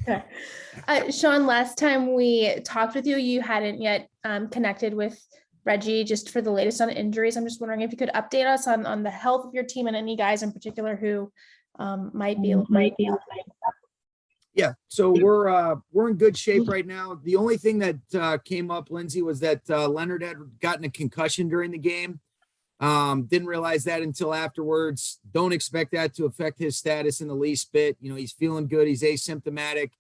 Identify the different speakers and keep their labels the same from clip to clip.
Speaker 1: Okay. Sean, last time we talked with you, you hadn't yet connected with Reggie just for the latest on injuries. I'm just wondering if you could update us on the health of your team and any guys in particular who might be.
Speaker 2: Yeah, so we're in good shape right now. The only thing that came up, Lindsay, was that Leonard had gotten a concussion during the game. Didn't realize that until afterwards. Don't expect that to affect his status in the least bit. He's feeling good. He's asymptomatic.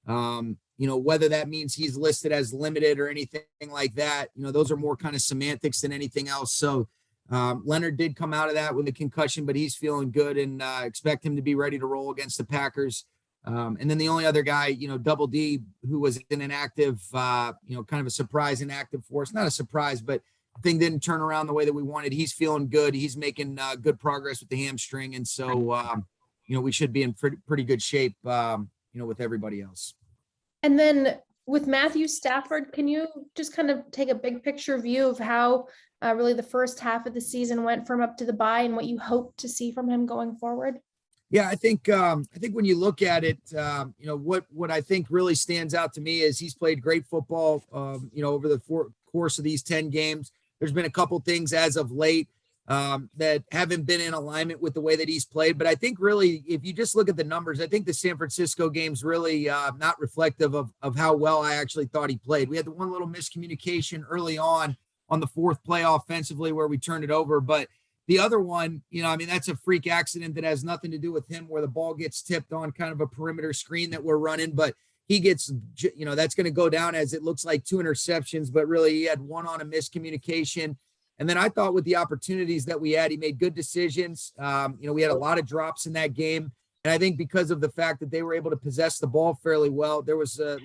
Speaker 2: Whether that means he's listed as limited or anything like that, those are more kind of semantics than anything else. So Leonard did come out of that with a concussion, but he's feeling good and expect him to be ready to roll against the Packers. And then the only other guy, Double D, who was in an active, kind of a surprise inactive for us. Not a surprise, but thing didn't turn around the way that we wanted. He's feeling good. He's making good progress with the hamstring. And so, we should be in pretty good shape, with everybody else.
Speaker 1: And then with Matthew Stafford, can you just kind of take a big picture view of how really the first half of the season went from up to the bye and what you hope to see from him going forward?
Speaker 2: Yeah, I think when you look at it, what I think really stands out to me is he's played great football, over the course of these 10 games. There's been a couple things as of late that haven't been in alignment with the way that he's played. But I think really, if you just look at the numbers, I think the San Francisco game's really not reflective of how well I actually thought he played. We had the one little miscommunication early on the fourth play offensively where we turned it over. But the other one, that's a freak accident that has nothing to do with him, where the ball gets tipped on kind of a perimeter screen that we're running. But he gets, that's going to go down as it looks like 2 interceptions, but really he had one on a miscommunication. And then I thought with the opportunities that we had, he made good decisions. We had a lot of drops in that game. And I think because of the fact that they were able to possess the ball fairly well, there was a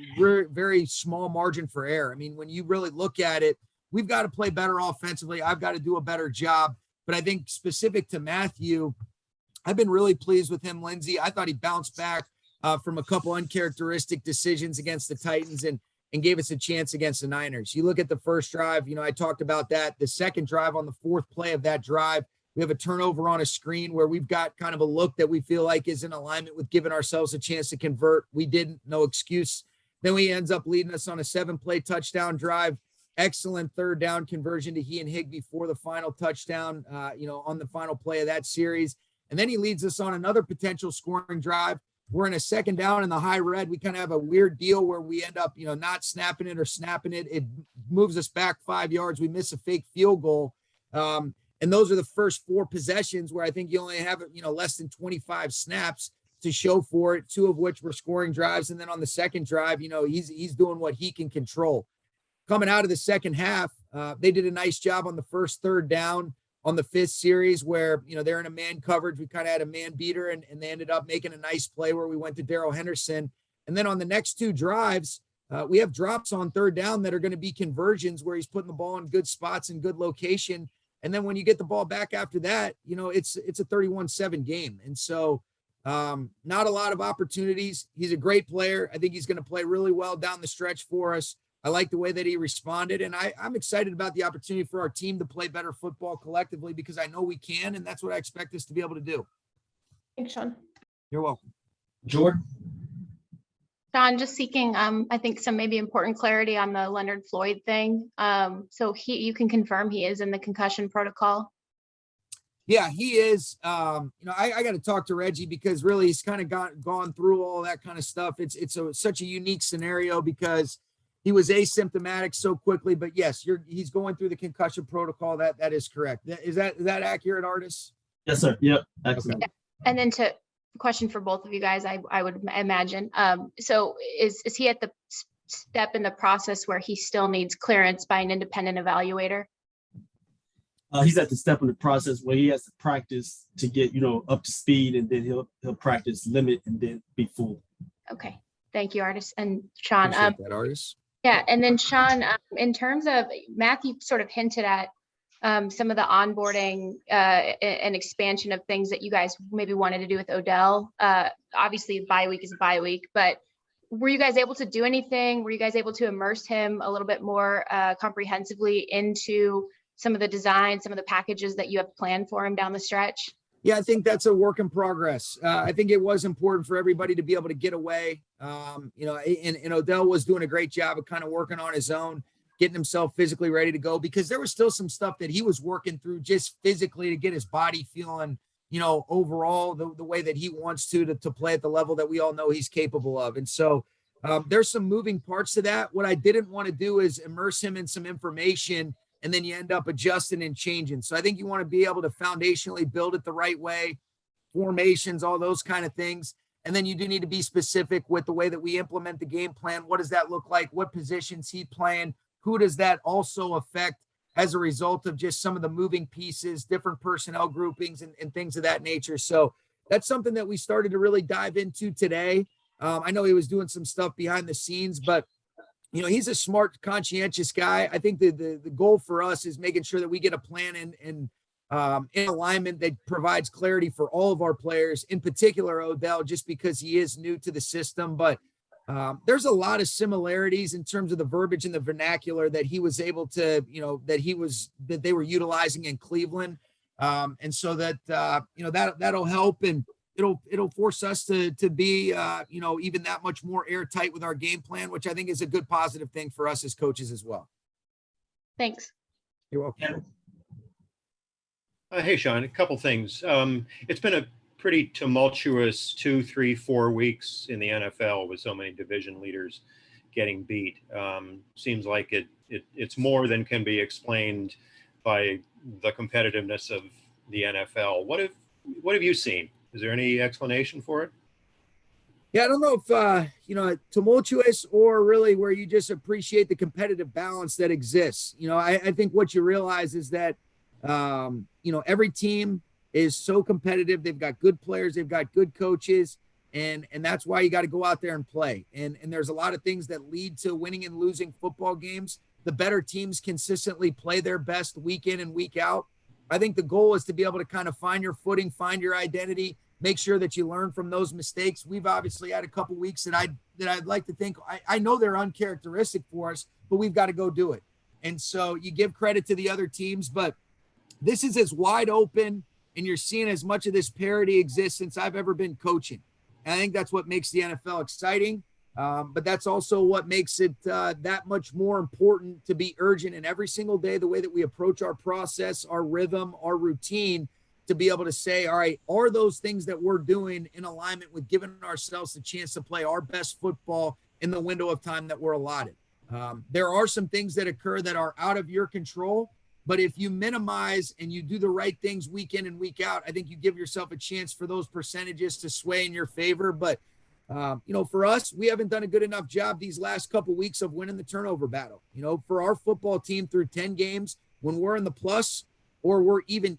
Speaker 2: very small margin for error. I mean, when you really look at it, we've got to play better offensively. I've got to do a better job. But I think specific to Matthew, I've been really pleased with him, Lindsay. I thought he bounced back from a couple uncharacteristic decisions against the Titans and gave us a chance against the Niners. You look at the first drive, I talked about that. The second drive, on the fourth play of that drive, we have a turnover on a screen where we've got kind of a look that we feel like is in alignment with giving ourselves a chance to convert. We didn't, no excuse. Then he ends up leading us on a 7-play touchdown drive. Excellent third down conversion to he and Higbee for the final touchdown, on the final play of that series. And then he leads us on another potential scoring drive. We're in a second down in the high red. We kind of have a weird deal where we end up, not snapping it or snapping it. It moves us back 5 yards. We miss a fake field goal. And those are the first 4 possessions where I think you only have, less than 25 snaps to show for it, 2 of which were scoring drives. And then on the second drive, he's doing what he can control. Coming out of the second half, they did a nice job on the first third down on the 5th series where, they're in a man coverage. We kind of had a man beater and they ended up making a nice play where we went to Darrell Henderson. And then on the next 2 drives, we have drops on third down that are going to be conversions where he's putting the ball in good spots and good location. And then when you get the ball back after that, it's a 31-7 game. And so not a lot of opportunities. He's a great player. I think he's going to play really well down the stretch for us. I like the way that he responded, and I'm excited about the opportunity for our team to play better football collectively because I know we can, and that's what I expect us to be able to do.
Speaker 1: Thanks, Sean.
Speaker 2: You're welcome.
Speaker 3: Jordan?
Speaker 4: Sean, just seeking, I think, some maybe important clarity on the Leonard Floyd thing. So you can confirm he is in the concussion protocol?
Speaker 2: Yeah, he is. I got to talk to Reggie because really he's kind of gone through all that kind of stuff. It's such a unique scenario because he was asymptomatic so quickly, but yes, he's going through the concussion protocol. That is correct. Is that accurate, Artis?
Speaker 3: Yes, sir. Yep. Excellent.
Speaker 4: Okay. And then to question for both of you guys, I would imagine. So is he at the step in the process where he still needs clearance by an independent evaluator?
Speaker 3: He's at the step in the process where he has to practice to get, up to speed, and then he'll practice limit and then be full.
Speaker 4: Okay. Thank you, Artis. And Sean.
Speaker 2: That, Artis.
Speaker 4: Yeah, and then Sean, in terms of Matthew sort of hinted at some of the onboarding and expansion of things that you guys maybe wanted to do with Odell. Obviously, bye week is a bye week, but were you guys able to do anything? Were you guys able to immerse him a little bit more comprehensively into some of the design, some of the packages that you have planned for him down the stretch?
Speaker 2: Yeah, I think that's a work in progress. I think it was important for everybody to be able to get away. And Odell was doing a great job of kind of working on his own, getting himself physically ready to go, because there was still some stuff that he was working through just physically to get his body feeling, overall the way that he wants to play at the level that we all know he's capable of. And so there's some moving parts to that. What I didn't want to do is immerse him in some information and then you end up adjusting and changing. So I think you want to be able to foundationally build it the right way, formations, all those kind of things. And then you do need to be specific with the way that we implement the game plan. What does that look like? What positions he playing? Who does that also affect as a result of just some of the moving pieces, different personnel groupings and things of that nature? So that's something that we started to really dive into today. I know he was doing some stuff behind the scenes, but he's a smart, conscientious guy. I think the goal for us is making sure that we get a plan in alignment that provides clarity for all of our players, in particular Odell, just because he is new to the system. But there's a lot of similarities in terms of the verbiage and the vernacular that he was able to, that they were utilizing in Cleveland. And so that, that'll help. And it'll force us to be, even that much more airtight with our game plan, which I think is a good positive thing for us as coaches as well.
Speaker 4: Thanks.
Speaker 2: You're welcome.
Speaker 5: Hey, Sean, a couple things. It's been a pretty tumultuous 2, 3, 4 weeks in the NFL with so many division leaders getting beat. Seems like it's more than can be explained by the competitiveness of the NFL. What have you seen? Is there any explanation for it?
Speaker 2: Yeah, I don't know if, tumultuous or really where you just appreciate the competitive balance that exists. I think what you realize is that, every team is so competitive. They've got good players. They've got good coaches. And that's why you got to go out there and play. And there's a lot of things that lead to winning and losing football games. The better teams consistently play their best week in and week out. I think the goal is to be able to kind of find your footing, find your identity, make sure that you learn from those mistakes. We've obviously had a couple weeks that I'd like to think, I know they're uncharacteristic for us, but we've got to go do it. And so you give credit to the other teams, but this is as wide open and you're seeing as much of this parity exist since I've ever been coaching. And I think that's what makes the NFL exciting. But that's also what makes it that much more important to be urgent in every single day, the way that we approach our process, our rhythm, our routine, to be able to say, all right, are those things that we're doing in alignment with giving ourselves the chance to play our best football in the window of time that we're allotted? There are some things that occur that are out of your control, but if you minimize and you do the right things week in and week out, I think you give yourself a chance for those percentages to sway in your favor. But for us, we haven't done a good enough job these last couple of weeks of winning the turnover battle. For our football team through 10 games, when we're in the plus or we're even,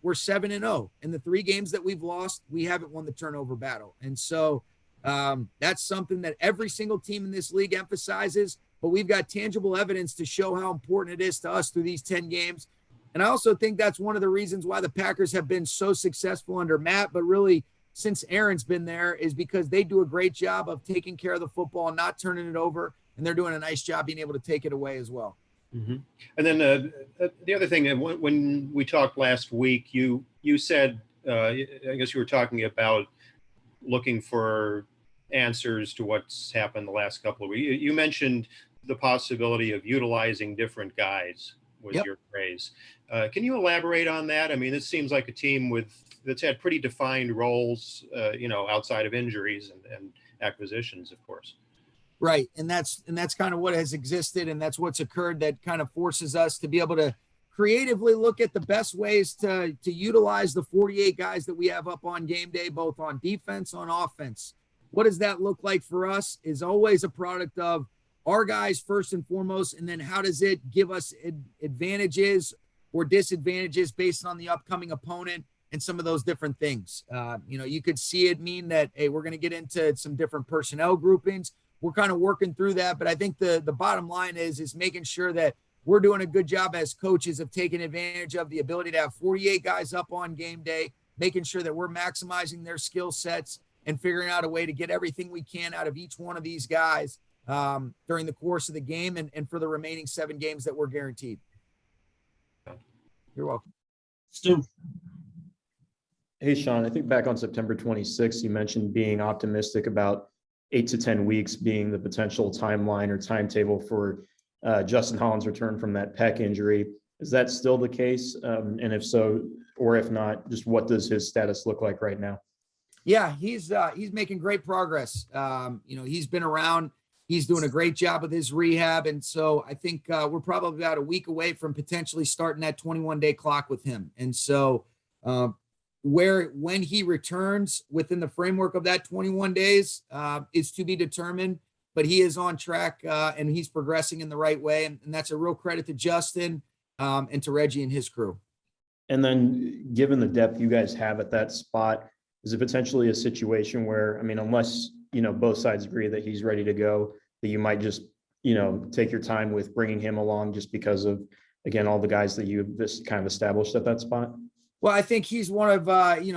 Speaker 2: we're 7-0. In the 3 games that we've lost, we haven't won the turnover battle. And so that's something that every single team in this league emphasizes, but we've got tangible evidence to show how important it is to us through these 10 games. And I also think that's one of the reasons why the Packers have been so successful under Matt, but really since Aaron's been there, is because they do a great job of taking care of the football and not turning it over. And they're doing a nice job being able to take it away as well.
Speaker 5: Mm-hmm. And then the other thing, when we talked last week, you said, I guess you were talking about looking for answers to what's happened the last couple of weeks. You mentioned the possibility of utilizing different guys was your phrase. Can you elaborate on that? I mean, this seems like a team that's had pretty defined roles, outside of injuries and acquisitions, of course.
Speaker 2: Right. And that's kind of what has existed. And that's what's occurred that kind of forces us to be able to creatively look at the best ways to utilize the 48 guys that we have up on game day, both on defense, on offense. What does that look like for us is always a product of our guys first and foremost. And then how does it give us advantages or disadvantages based on the upcoming opponent and some of those different things. You could see it mean that, hey, we're going to get into some different personnel groupings. We're kind of working through that. But I think the bottom line is making sure that we're doing a good job as coaches of taking advantage of the ability to have 48 guys up on game day, making sure that we're maximizing their skill sets and figuring out a way to get everything we can out of each one of these guys during the course of the game and for the remaining 7 games that we're guaranteed. You're welcome.
Speaker 3: Stu.
Speaker 6: Hey, Sean, I think back on September 26th, you mentioned being optimistic about 8 to 10 weeks being the potential timeline or timetable for Justin Hollins' return from that pec injury. Is that still the case? And if so, or if not, just what does his status look like right now?
Speaker 2: Yeah, he's making great progress. He's been around. He's doing a great job with his rehab. And so I think we're probably about a week away from potentially starting that 21-day clock with him. And so when he returns within the framework of that 21 days is to be determined, but he is on track and he's progressing in the right way. And that's a real credit to Justin and to Reggie and his crew.
Speaker 6: And then given the depth you guys have at that spot, is it potentially a situation where, I mean, unless, both sides agree that he's ready to go, that you might just, take your time with bringing him along just because of, again, all the guys that you've just kind of established at that spot?
Speaker 2: Well, I think he's one of,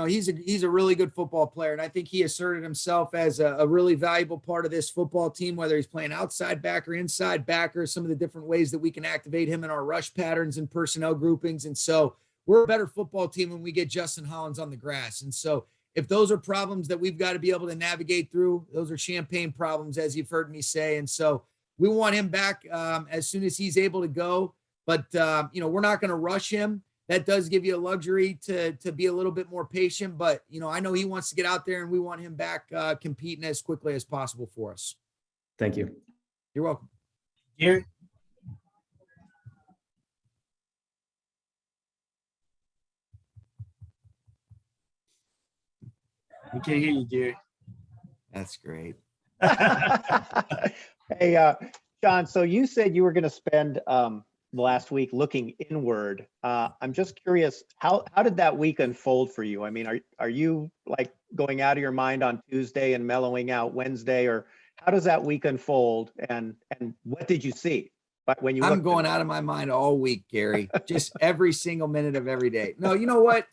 Speaker 2: he's a really good football player. And I think he asserted himself as a really valuable part of this football team, whether he's playing outside backer, inside backer, some of the different ways that we can activate him in our rush patterns and personnel groupings. And so we're a better football team when we get Justin Hollins on the grass. And so if those are problems that we've got to be able to navigate through, those are champagne problems, as you've heard me say. And so we want him back as soon as he's able to go. But, we're not going to rush him. That does give you a luxury to be a little bit more patient. But, I know he wants to get out there and we want him back competing as quickly as possible for us.
Speaker 6: Thank you.
Speaker 2: You're welcome.
Speaker 3: Gary? We can't hear you, Gary.
Speaker 2: That's great.
Speaker 7: Hey, John, so you said you were going to spend last week looking inward. I'm just curious, how did that week unfold for you? I mean, are you like going out of your mind on Tuesday and mellowing out Wednesday, or how does that week unfold? And what did you see? But when
Speaker 2: I'm going out of my mind all week, Gary, just every single minute of every day. No, you know what?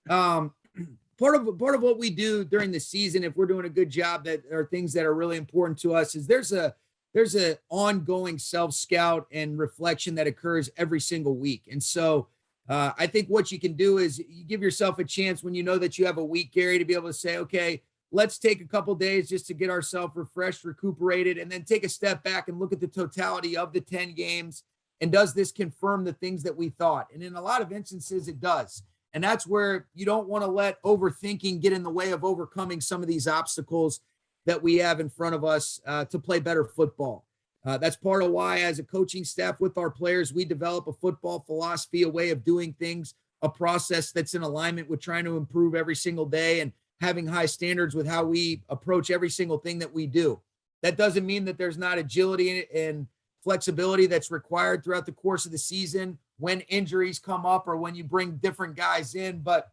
Speaker 2: Part of what we do during the season, if we're doing a good job, that are things that are really important to us, is there's a ongoing self-scout and reflection that occurs every single week. And so I think what you can do is you give yourself a chance when you know that you have a week, Gary, to be able to say, okay, let's take a couple days just to get ourselves refreshed, recuperated, and then take a step back and look at the totality of the 10 games. And does this confirm the things that we thought? And in a lot of instances, it does. And that's where you don't want to let overthinking get in the way of overcoming some of these obstacles that we have in front of us to play better football. That's part of why, as a coaching staff with our players, we develop a football philosophy, a way of doing things, a process that's in alignment with trying to improve every single day and having high standards with how we approach every single thing that we do. That doesn't mean that there's not agility and flexibility that's required throughout the course of the season when injuries come up or when you bring different guys in. But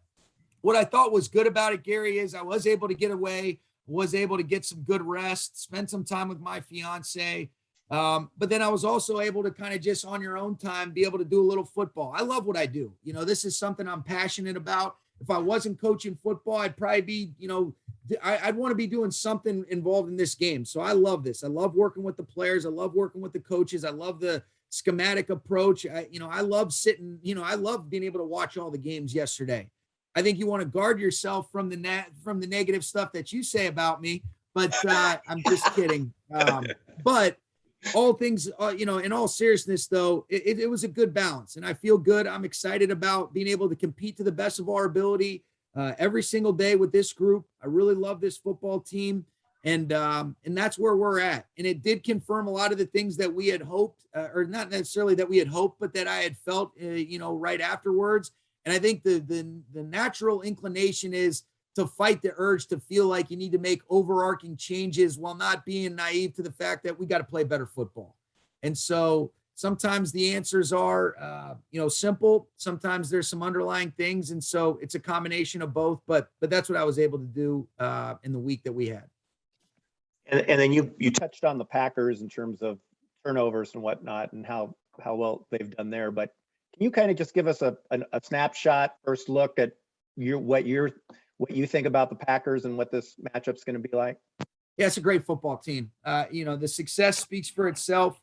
Speaker 2: what I thought was good about it, Gary, is I was able to get away, was able to get some good rest, spend some time with my fiance. But then I was also able to kind of just on your own time, be able to do a little football. I love what I do. This is something I'm passionate about. If I wasn't coaching football, I'd probably be, I'd want to be doing something involved in this game. So I love this. I love working with the players. I love working with the coaches. I love the schematic approach. I love sitting, I love being able to watch all the games yesterday. I think you want to guard yourself from the negative stuff that you say about me, but I'm just kidding. But all things, in all seriousness, though, it was a good balance, and I feel good. I'm excited about being able to compete to the best of our ability every single day with this group. I really love this football team, and that's where we're at. And it did confirm a lot of the things that we had hoped, or not necessarily that we had hoped, but that I had felt, right afterwards. And I think the natural inclination is to fight the urge to feel like you need to make overarching changes while not being naive to the fact that we got to play better football. And so sometimes the answers are, simple. Sometimes there's some underlying things. And so it's a combination of both, but that's what I was able to do in the week that we had.
Speaker 7: And then you touched on the Packers in terms of turnovers and whatnot and how well they've done there. But can you kind of just give us a snapshot, first look at what you think about the Packers and what this matchup's going to be like?
Speaker 2: Yeah, it's a great football team. The success speaks for itself.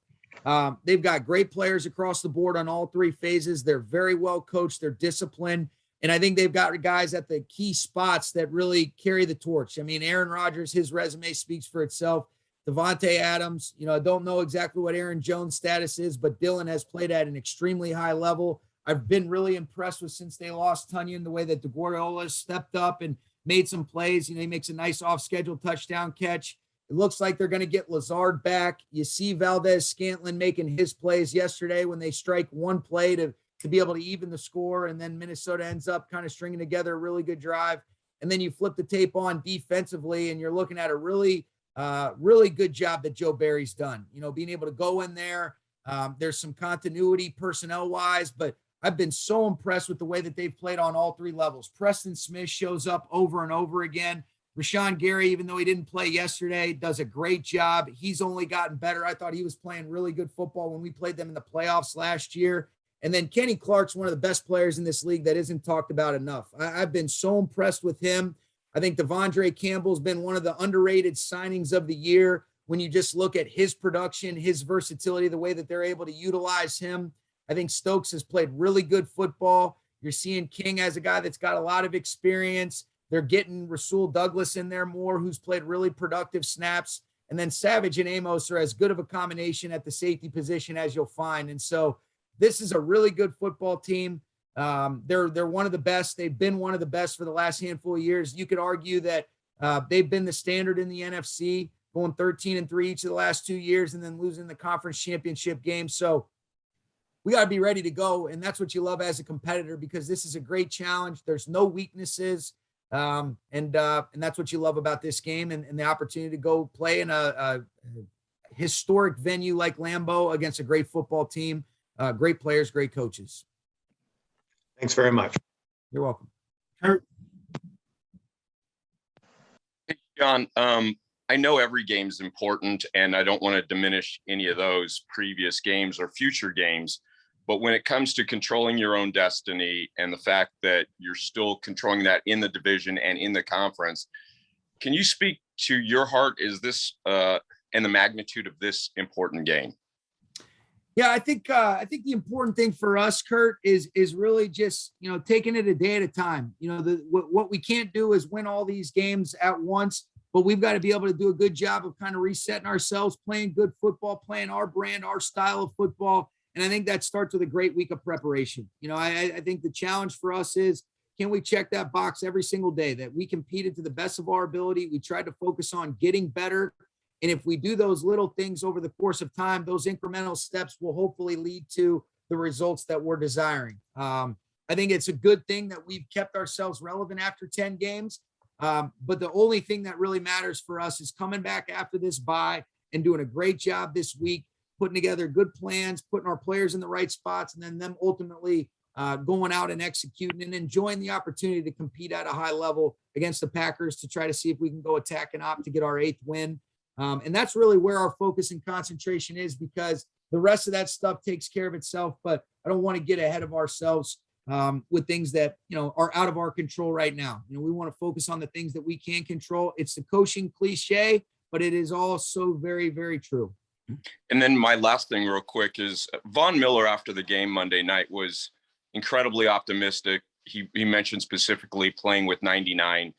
Speaker 2: They've got great players across the board on all three phases. They're very well coached. They're disciplined. And I think they've got guys at the key spots that really carry the torch. I mean, Aaron Rodgers, his resume speaks for itself. Devontae Adams, I don't know exactly what Aaron Jones' status is, but Dylan has played at an extremely high level. I've been really impressed with, since they lost Tunyon, the way that DeGuardiola stepped up and made some plays. He makes a nice off-schedule touchdown catch. It looks like they're going to get Lazard back. You see Valdez-Scantling making his plays yesterday when they strike one play to be able to even the score, and then Minnesota ends up kind of stringing together a really good drive. And then you flip the tape on defensively, and you're looking at a really good job that Joe Barry's done. Being able to go in there. There's some continuity personnel-wise, but I've been so impressed with the way that they've played on all three levels. Preston Smith shows up over and over again. Rashawn Gary, even though he didn't play yesterday, does a great job. He's only gotten better. I thought he was playing really good football when we played them in the playoffs last year. And then Kenny Clark's one of the best players in this league that isn't talked about enough. I've been so impressed with him. I think Devondre Campbell's been one of the underrated signings of the year. When you just look at his production, his versatility, the way that they're able to utilize him. I think Stokes has played really good football. You're seeing King as a guy that's got a lot of experience. They're getting Rasul Douglas in there more, who's played really productive snaps. And then Savage and Amos are as good of a combination at the safety position as you'll find. And so this is a really good football team. They're one of the best. They've been one of the best for the last handful of years. You could argue that they've been the standard in the NFC, going 13-3 each of the last 2 years, and then losing the conference championship game. So we got to be ready to go. And that's what you love as a competitor, because this is a great challenge. There's no weaknesses. And that's what you love about this game, and the opportunity to go play in a historic venue like Lambeau against a great football team, great players, great coaches.
Speaker 8: Thanks very much.
Speaker 2: You're welcome.
Speaker 3: Kurt?
Speaker 9: Hey, John, I know every game is important, and I don't want to diminish any of those previous games or future games. But when it comes to controlling your own destiny and the fact that you're still controlling that in the division and in the conference, can you speak to your heart? Is this and the magnitude of this important game?
Speaker 2: Yeah, I think the important thing for us, Kurt, is really just, taking it a day at a time. What we can't do is win all these games at once, but we've got to be able to do a good job of kind of resetting ourselves, playing good football, playing our brand, our style of football. And I think that starts with a great week of preparation. I think the challenge for us is, can we check that box every single day that we competed to the best of our ability? We tried to focus on getting better. And if we do those little things over the course of time, those incremental steps will hopefully lead to the results that we're desiring. I think it's a good thing that we've kept ourselves relevant after 10 games. But the only thing that really matters for us is coming back after this bye and doing a great job this week, putting together good plans, putting our players in the right spots, and then them ultimately going out and executing and enjoying the opportunity to compete at a high level against the Packers to try to see if we can go attack and opt to get our 8th win. And that's really where our focus and concentration is, because the rest of that stuff takes care of itself. But I don't want to get ahead of ourselves with things that, are out of our control right now. We want to focus on the things that we can control. It's the coaching cliche, but it is all so very, very true.
Speaker 9: And then my last thing real quick is Von Miller after the game Monday night was incredibly optimistic. He mentioned specifically playing with 99.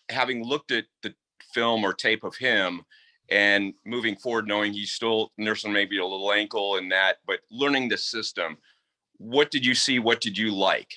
Speaker 9: Having looked at the film or tape of him and moving forward, knowing he's still nursing maybe a little ankle and that, but learning the system, what did you see? What did you like?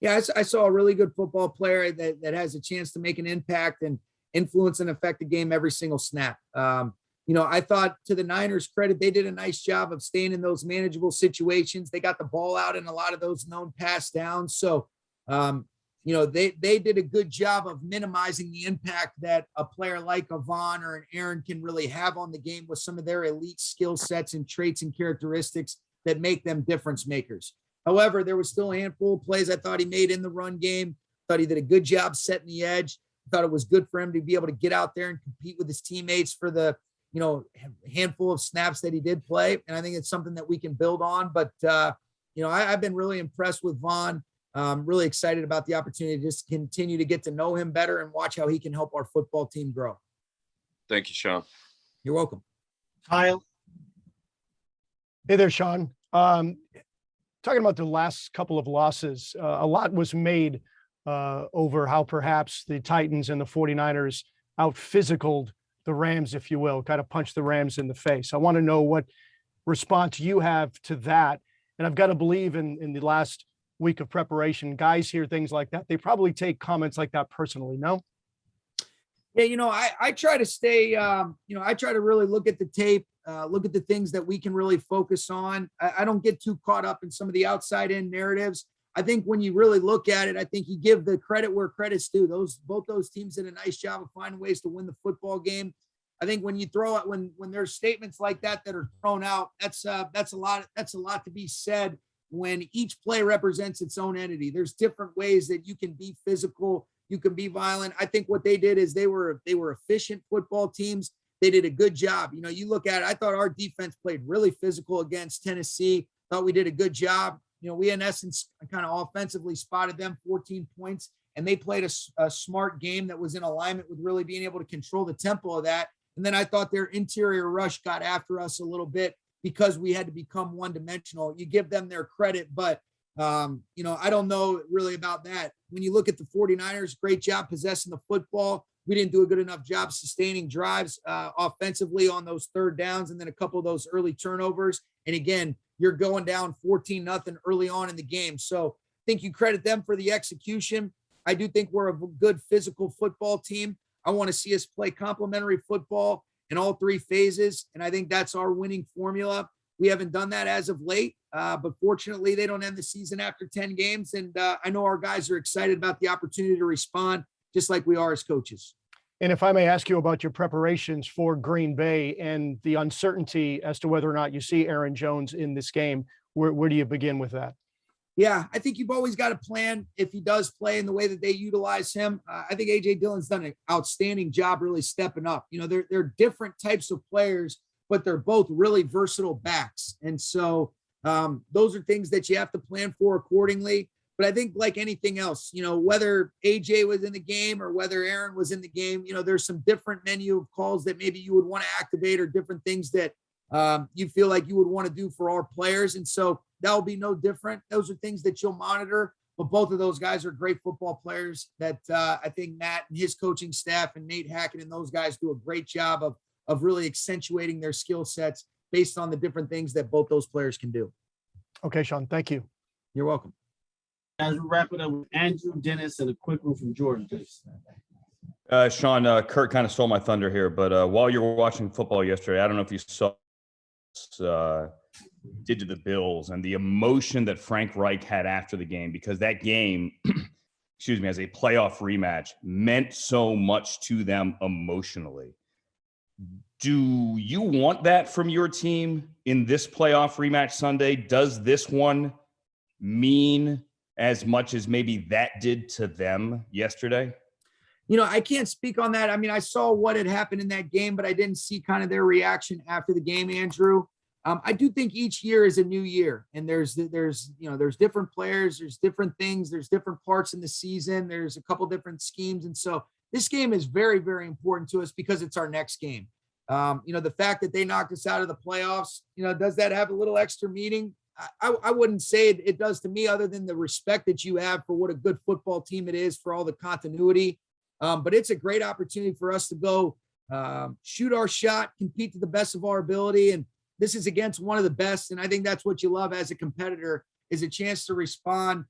Speaker 2: Yeah, I saw a really good football player that has a chance to make an impact and influence and affect the game every single snap. I thought, to the Niners' credit, they did a nice job of staying in those manageable situations. They got the ball out in a lot of those known pass downs. So, they did a good job of minimizing the impact that a player like a Vaughn or an Aaron can really have on the game with some of their elite skill sets and traits and characteristics that make them difference makers. However, there was still a handful of plays I thought he made in the run game. Thought he did a good job setting the edge. Thought it was good for him to be able to get out there and compete with his teammates for the handful of snaps that he did play. And I think it's something that we can build on. But, I've been really impressed with Vaughn. Really excited about the opportunity to just continue to get to know him better and watch how he can help our football team grow.
Speaker 9: Thank you, Sean.
Speaker 2: You're welcome.
Speaker 3: Kyle?
Speaker 10: Hey there, Sean. talking about the last couple of losses, a lot was made over how perhaps the Titans and the 49ers out-physicaled the Rams, if you will, kind of punched the Rams in the face. I want to know what response you have to that. And I've got to believe in the last week of preparation, guys hear things like that. They probably take comments like that personally, no?
Speaker 2: Yeah, I try to stay, I try to really look at the tape, look at the things that we can really focus on. I don't get too caught up in some of the outside in narratives. I think when you really look at it, I think you give the credit where credit's due. Both those teams did a nice job of finding ways to win the football game. I think when you throw out, when there's statements like that are thrown out, that's a lot to be said when each play represents its own entity. There's different ways that you can be physical, you can be violent. I think what they did is they were efficient football teams. They did a good job. You look at it, I thought our defense played really physical against Tennessee. Thought we did a good job. We in essence kind of offensively spotted them 14 points, and they played a smart game that was in alignment with really being able to control the tempo of that. And then I thought their interior rush got after us a little bit because we had to become one-dimensional. You give them their credit, but I don't know really about that. When you look at the 49ers, great job possessing the football. We didn't do a good enough job sustaining drives offensively on those third downs and then a couple of those early turnovers. And again, you're going down 14-0 early on in the game. So I think you credit them for the execution. I do think we're a good physical football team. I want to see us play complementary football in all three phases. And I think that's our winning formula. We haven't done that as of late, but fortunately they don't end the season after 10 games. And I know our guys are excited about the opportunity to respond just like we are as coaches.
Speaker 10: And if I may ask you about your preparations for Green Bay and the uncertainty as to whether or not you see Aaron Jones in this game, where do you begin with that?
Speaker 2: Yeah, I think you've always got a plan if he does play in the way that they utilize him. I think A.J. Dillon's done an outstanding job really stepping up. They're different types of players, but they're both really versatile backs. And so those are things that you have to plan for accordingly. But I think like anything else, whether AJ was in the game or whether Aaron was in the game, there's some different menu of calls that maybe you would want to activate or different things that you feel like you would want to do for our players. And so that will be no different. Those are things that you'll monitor. But both of those guys are great football players that I think Matt and his coaching staff and Nate Hackett and those guys do a great job of really accentuating their skill sets based on the different things that both those players can do.
Speaker 10: Okay, Sean, thank you.
Speaker 2: You're welcome.
Speaker 3: As we wrap it up with Andrew, Dennis, and a quick one from Jordan, please.
Speaker 11: Sean, Kurt kind of stole my thunder here, but while you were watching football yesterday, I don't know if you saw did to the Bills and the emotion that Frank Reich had after the game, because that game, as a playoff rematch meant so much to them emotionally. Do you want that from your team in this playoff rematch Sunday? Does this one mean as much as maybe that did to them yesterday?
Speaker 2: I can't speak on that. I mean, I saw what had happened in that game, but I didn't see kind of their reaction after the game, Andrew. I do think each year is a new year, and there's different players, there's different things, there's different parts in the season, there's a couple different schemes. And so this game is very, very important to us because it's our next game. The fact that they knocked us out of the playoffs, does that have a little extra meaning? I wouldn't say it does to me, other than the respect that you have for what a good football team it is, for all the continuity. But it's a great opportunity for us to go shoot our shot, compete to the best of our ability. And this is against one of the best. And I think that's what you love as a competitor, is a chance to respond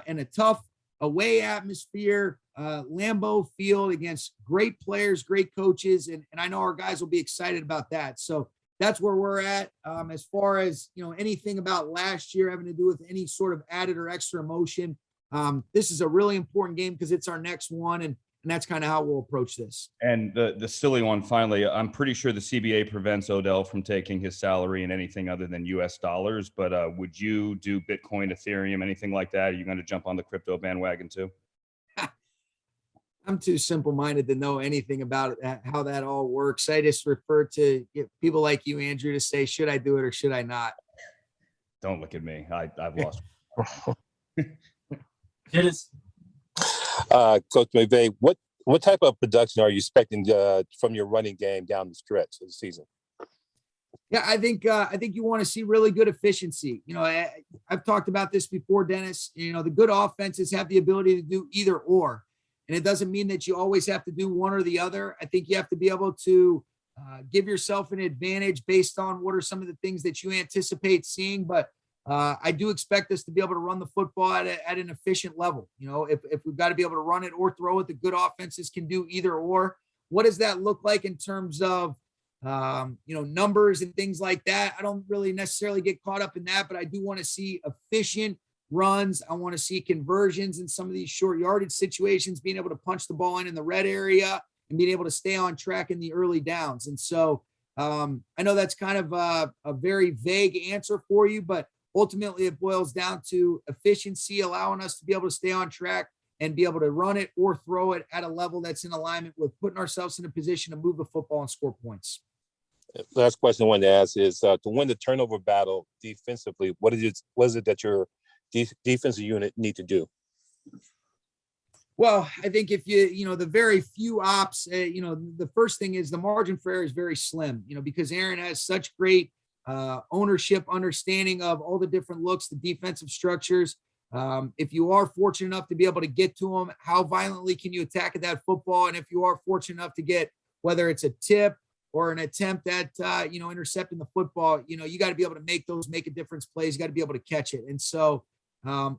Speaker 2: in a tough away atmosphere, Lambeau Field, against great players, great coaches. And I know our guys will be excited about that. So that's where we're at. As far as, anything about last year having to do with any sort of added or extra emotion, this is a really important game because it's our next one. And that's kind of how we'll approach this.
Speaker 11: And the silly one, finally, I'm pretty sure the CBA prevents Odell from taking his salary in anything other than US dollars. But would you do Bitcoin, Ethereum, anything like that? Are you going to jump on the crypto bandwagon too?
Speaker 2: I'm too simple-minded to know anything about it, how that all works. I just refer to people like you, Andrew, to say, should I do it or should I not?
Speaker 11: Don't look at me. I've lost.
Speaker 3: Dennis.
Speaker 12: Coach McVay, what type of production are you expecting from your running game down the stretch of the season?
Speaker 2: Yeah, I think you want to see really good efficiency. You know, I've talked about this before, Dennis. You know, the good offenses have the ability to do either or, and it doesn't mean that you always have to do one or the other. I think you have to be able to give yourself an advantage based on what are some of the things that you anticipate seeing. But I do expect us to be able to run the football at an efficient level. You know, if we've got to be able to run it or throw it, the good offenses can do either or. What does that look like in terms of you know, numbers and things like that? I don't really necessarily get caught up in that, but I do want to see efficient runs. I want to see conversions in some of these short yardage situations, being able to punch the ball in the red area and being able to stay on track in the early downs. And so I know that's kind of a very vague answer for you, but ultimately it boils down to efficiency, allowing us to be able to stay on track and be able to run it or throw it at a level that's in alignment with putting ourselves in a position to move the football and score points.
Speaker 12: Last question I wanted to ask is to win the turnover battle defensively, what is it that your defensive unit need to do?
Speaker 2: Well, I think if you know, the very few ops, you know, the first thing is the margin for error is very slim, you know, because Aaron has such great ownership, understanding of all the different looks, the defensive structures. If you are fortunate enough to be able to get to them, how violently can you attack at that football? And if you are fortunate enough to get, whether it's a tip or an attempt at, you know, intercepting the football, you know, you got to be able to make those make a difference plays. You got to be able to catch it. And so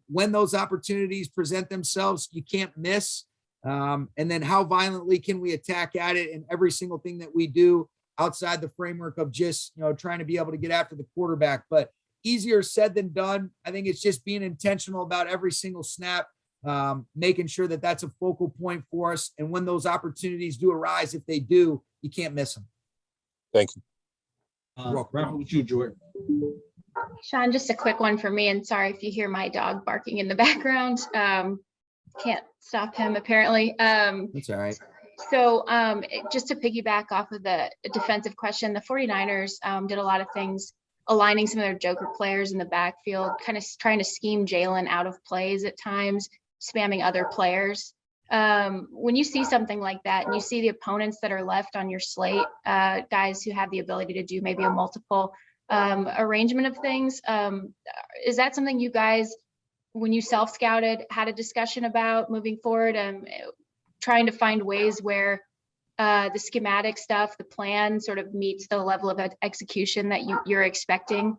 Speaker 2: when those opportunities present themselves, you can't miss. And then how violently can we attack at it in every single thing that we do outside the framework of just, you know, trying to be able to get after the quarterback. But easier said than done. I think it's just being intentional about every single snap, making sure that that's a focal point for us. And when those opportunities do arise, if they do, you can't miss them.
Speaker 12: Thank you.
Speaker 3: Wrapping with you, Jordan.
Speaker 4: Sean, just a quick one for me, and sorry if you hear my dog barking in the background. Can't stop him apparently.
Speaker 2: That's all right.
Speaker 4: So just to piggyback off of the defensive question, the 49ers did a lot of things, aligning some of their joker players in the backfield, kind of trying to scheme Jalen out of plays at times, spamming other players. When you see something like that and you see the opponents that are left on your slate, guys who have the ability to do maybe a multiple arrangement of things, is that something you guys, when you self-scouted, had a discussion about moving forward, trying to find ways where the schematic stuff, the plan sort of meets the level of execution that you're expecting?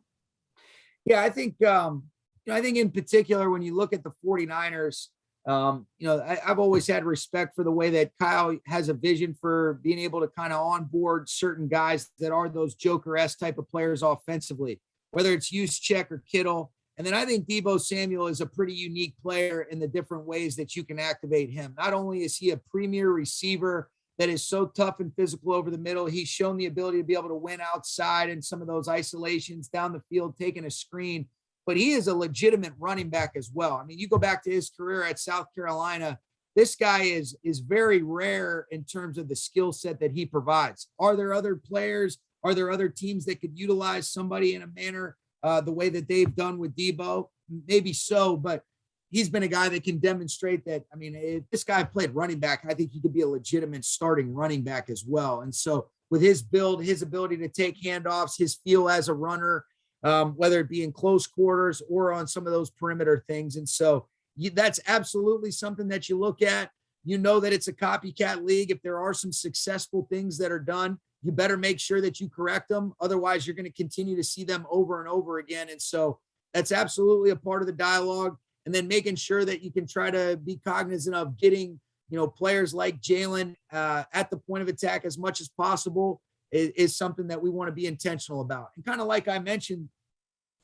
Speaker 2: Yeah, I think, you know, I think in particular, when you look at the 49ers, you know, I've always had respect for the way that Kyle has a vision for being able to kind of onboard certain guys that are those Joker-esque type of players offensively, whether it's Juszczyk or Kittle. And then I think Deebo Samuel is a pretty unique player in the different ways that you can activate him. Not only is he a premier receiver that is so tough and physical over the middle, he's shown the ability to be able to win outside in some of those isolations down the field, taking a screen, but he is a legitimate running back as well. I mean, you go back to his career at South Carolina, this guy is very rare in terms of the skill set that he provides. Are there other players? Are there other teams that could utilize somebody in a manner the way that they've done with Deebo? Maybe so, but he's been a guy that can demonstrate that. I mean, if this guy played running back, I think he could be a legitimate starting running back as well. And so with his build, his ability to take handoffs, his feel as a runner, whether it be in close quarters or on some of those perimeter things. And so that's absolutely something that you look at. You know that it's a copycat league. If there are some successful things that are done, you better make sure that you correct them. Otherwise, you're going to continue to see them over and over again. And so that's absolutely a part of the dialogue. And then making sure that you can try to be cognizant of getting, you know, players like Jalen at the point of attack as much as possible is something that we want to be intentional about. And kind of like I mentioned,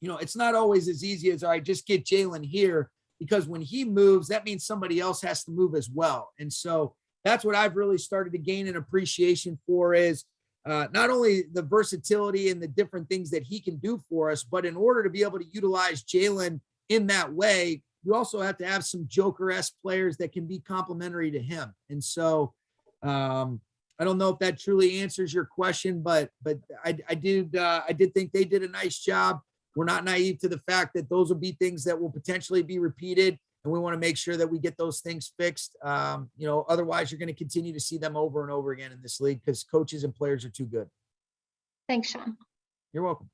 Speaker 2: you know, it's not always as easy as, all right, just get Jalen here, because when he moves, that means somebody else has to move as well. And so that's what I've really started to gain an appreciation for, is not only the versatility and the different things that he can do for us, but in order to be able to utilize Jalen in that way, you also have to have some Joker-esque players that can be complementary to him. And so I don't know if that truly answers your question, but I did think they did a nice job. We're not naive to the fact that those will be things that will potentially be repeated, and we want to make sure that we get those things fixed. You know, otherwise you're going to continue to see them over and over again in this league because coaches and players are too good.
Speaker 4: Thanks, Sean.
Speaker 2: You're welcome.